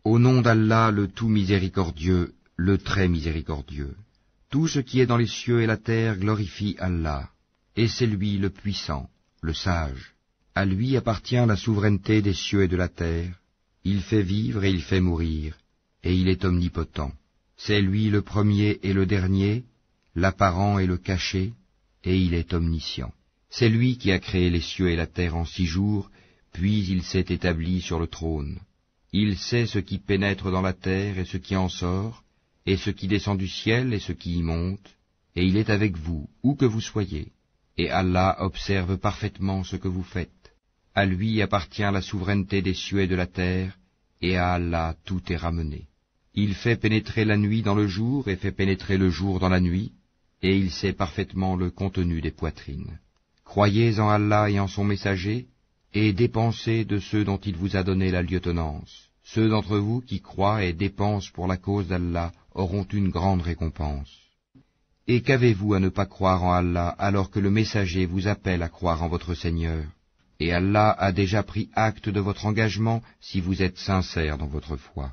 Au nom d'Allah, le tout miséricordieux, le très miséricordieux. Tout ce qui est dans les cieux et la terre glorifie Allah, et c'est lui le puissant, le sage. À lui appartient la souveraineté des cieux et de la terre. Il fait vivre et il fait mourir, et il est omnipotent. C'est lui le premier et le dernier, l'apparent et le caché, et il est omniscient. C'est lui qui a créé les cieux et la terre en 6 jours, puis il s'est établi sur le trône. Il sait ce qui pénètre dans la terre et ce qui en sort, et ce qui descend du ciel et ce qui y monte, et il est avec vous, où que vous soyez, et Allah observe parfaitement ce que vous faites. À lui appartient la souveraineté des cieux et de la terre, et à Allah tout est ramené. Il fait pénétrer la nuit dans le jour et fait pénétrer le jour dans la nuit, et il sait parfaitement le contenu des poitrines. Croyez en Allah et en son messager, et dépensez de ceux dont il vous a donné la lieutenance. Ceux d'entre vous qui croient et dépensent pour la cause d'Allah auront une grande récompense. Et qu'avez-vous à ne pas croire en Allah alors que le messager vous appelle à croire en votre Seigneur? Et Allah a déjà pris acte de votre engagement si vous êtes sincères dans votre foi.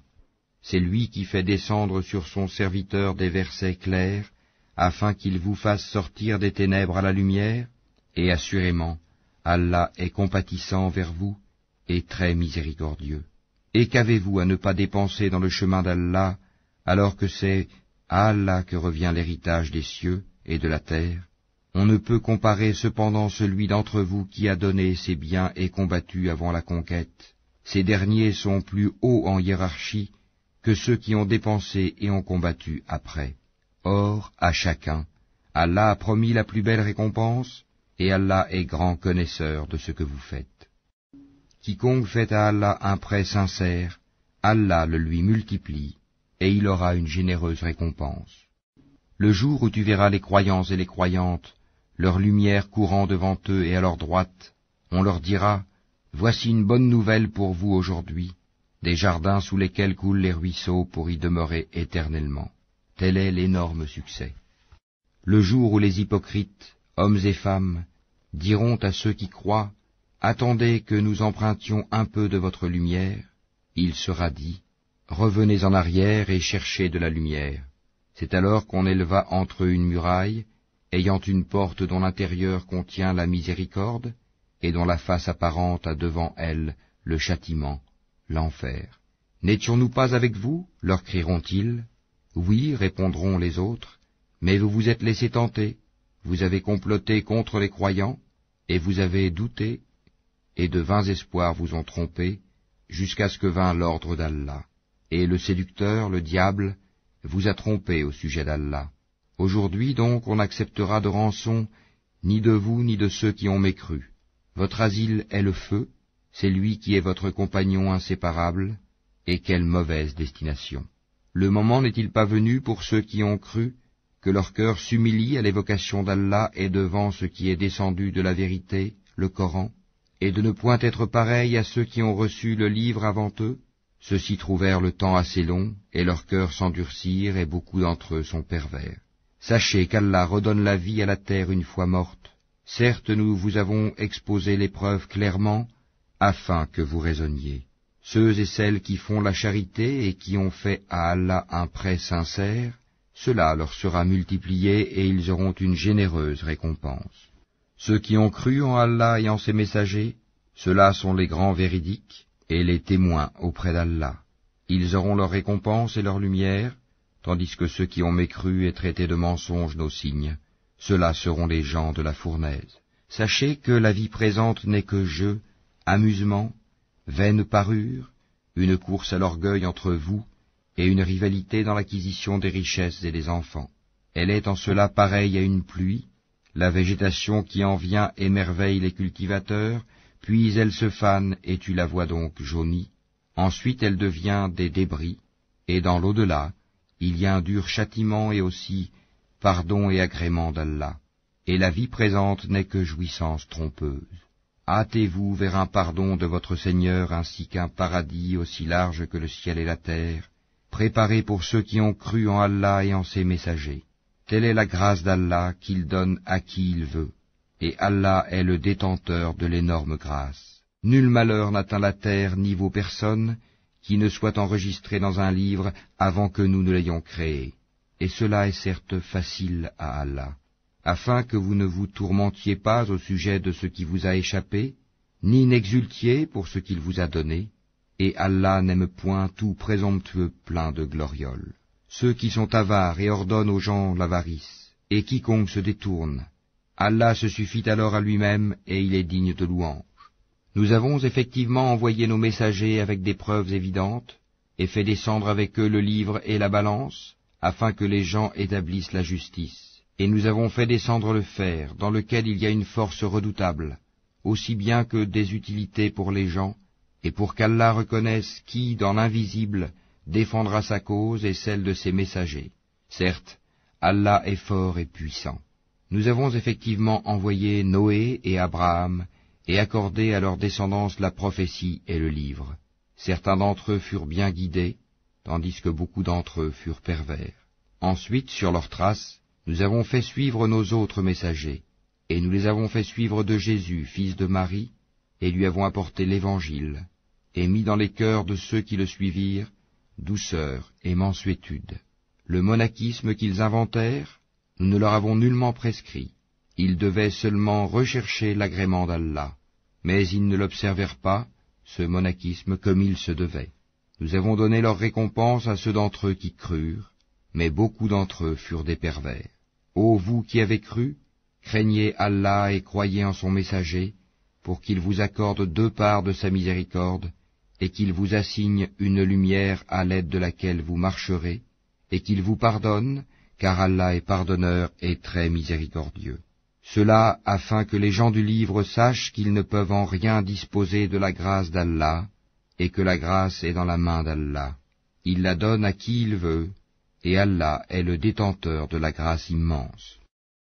C'est lui qui fait descendre sur son serviteur des versets clairs, afin qu'il vous fasse sortir des ténèbres à la lumière, et assurément, Allah est compatissant vers vous et très miséricordieux. Et qu'avez-vous à ne pas dépenser dans le chemin d'Allah, alors que c'est à Allah que revient l'héritage des cieux et de la terre? On ne peut comparer cependant celui d'entre vous qui a donné ses biens et combattu avant la conquête. Ces derniers sont plus hauts en hiérarchie que ceux qui ont dépensé et ont combattu après. Or, à chacun, Allah a promis la plus belle récompense, et Allah est grand connaisseur de ce que vous faites. Quiconque fait à Allah un prêt sincère, Allah le lui multiplie, et il aura une généreuse récompense. Le jour où tu verras les croyants et les croyantes, leur lumière courant devant eux et à leur droite, on leur dira, « Voici une bonne nouvelle pour vous aujourd'hui, des jardins sous lesquels coulent les ruisseaux pour y demeurer éternellement. » Tel est l'énorme succès. Le jour où les hypocrites, hommes et femmes, diront à ceux qui croient, « Attendez que nous empruntions un peu de votre lumière », il sera dit, « Revenez en arrière et cherchez de la lumière. » C'est alors qu'on éleva entre eux une muraille, ayant une porte dont l'intérieur contient la miséricorde, et dont la face apparente a devant elle le châtiment, l'enfer. « N'étions-nous pas avec vous ?» leur crieront-ils. « Oui, répondront les autres, mais vous vous êtes laissés tenter, vous avez comploté contre les croyants, et vous avez douté, et de vains espoirs vous ont trompé, jusqu'à ce que vînt l'ordre d'Allah. Et le séducteur, le diable, vous a trompé au sujet d'Allah. Aujourd'hui donc on n'acceptera de rançon ni de vous ni de ceux qui ont mécru. Votre asile est le feu, c'est lui qui est votre compagnon inséparable, et quelle mauvaise destination. Le moment n'est-il pas venu pour ceux qui ont cru, que leur cœur s'humilie à l'évocation d'Allah et devant ce qui est descendu de la vérité, le Coran, et de ne point être pareil à ceux qui ont reçu le livre avant eux? Ceux-ci trouvèrent le temps assez long, et leurs cœurs s'endurcirent, et beaucoup d'entre eux sont pervers. Sachez qu'Allah redonne la vie à la terre une fois morte. Certes, nous vous avons exposé l'épreuve clairement, afin que vous raisonniez. Ceux et celles qui font la charité et qui ont fait à Allah un prêt sincère, cela leur sera multiplié et ils auront une généreuse récompense. Ceux qui ont cru en Allah et en ses messagers, ceux-là sont les grands véridiques et les témoins auprès d'Allah. Ils auront leur récompense et leur lumière, tandis que ceux qui ont mécru et traité de mensonges nos signes, ceux-là seront les gens de la fournaise. Sachez que la vie présente n'est que jeu, amusement, vaine parure, une course à l'orgueil entre vous, et une rivalité dans l'acquisition des richesses et des enfants. Elle est en cela pareille à une pluie, la végétation qui en vient émerveille les cultivateurs, puis elle se fane et tu la vois donc jaunie. Ensuite elle devient des débris, et dans l'au-delà, il y a un dur châtiment et aussi pardon et agrément d'Allah. Et la vie présente n'est que jouissance trompeuse. Hâtez-vous vers un pardon de votre Seigneur ainsi qu'un paradis aussi large que le ciel et la terre, préparé pour ceux qui ont cru en Allah et en ses messagers. Telle est la grâce d'Allah qu'il donne à qui il veut, et Allah est le détenteur de l'énorme grâce. Nul malheur n'atteint la terre ni vos personnes, qui ne soit enregistré dans un livre avant que nous ne l'ayons créé. Et cela est certes facile à Allah, afin que vous ne vous tourmentiez pas au sujet de ce qui vous a échappé, ni n'exultiez pour ce qu'il vous a donné, et Allah n'aime point tout présomptueux plein de glorioles. Ceux qui sont avares et ordonnent aux gens l'avarice, et quiconque se détourne, Allah se suffit alors à lui-même et il est digne de louange. Nous avons effectivement envoyé nos messagers avec des preuves évidentes, et fait descendre avec eux le livre et la balance, afin que les gens établissent la justice. Et nous avons fait descendre le fer, dans lequel il y a une force redoutable, aussi bien que des utilités pour les gens, et pour qu'Allah reconnaisse qui, dans l'invisible, défendra sa cause et celle de ses messagers. Certes, Allah est fort et puissant. Nous avons effectivement envoyé Noé et Abraham, et accordé à leur descendance la prophétie et le livre. Certains d'entre eux furent bien guidés, tandis que beaucoup d'entre eux furent pervers. Ensuite, sur leurs traces, nous avons fait suivre nos autres messagers, et nous les avons fait suivre de Jésus, fils de Marie, et lui avons apporté l'Évangile, et mis dans les cœurs de ceux qui le suivirent douceur et mansuétude. Le monachisme qu'ils inventèrent, nous ne leur avons nullement prescrit. Ils devaient seulement rechercher l'agrément d'Allah, mais ils ne l'observèrent pas, ce monachisme, comme il se devait. Nous avons donné leur récompense à ceux d'entre eux qui crurent, mais beaucoup d'entre eux furent des pervers. Ô vous qui avez cru, craignez Allah et croyez en son messager, pour qu'il vous accorde 2 parts de sa miséricorde, et qu'il vous assigne une lumière à l'aide de laquelle vous marcherez, et qu'il vous pardonne, car Allah est pardonneur et très miséricordieux. Cela afin que les gens du livre sachent qu'ils ne peuvent en rien disposer de la grâce d'Allah, et que la grâce est dans la main d'Allah. Il la donne à qui il veut, et Allah est le détenteur de la grâce immense.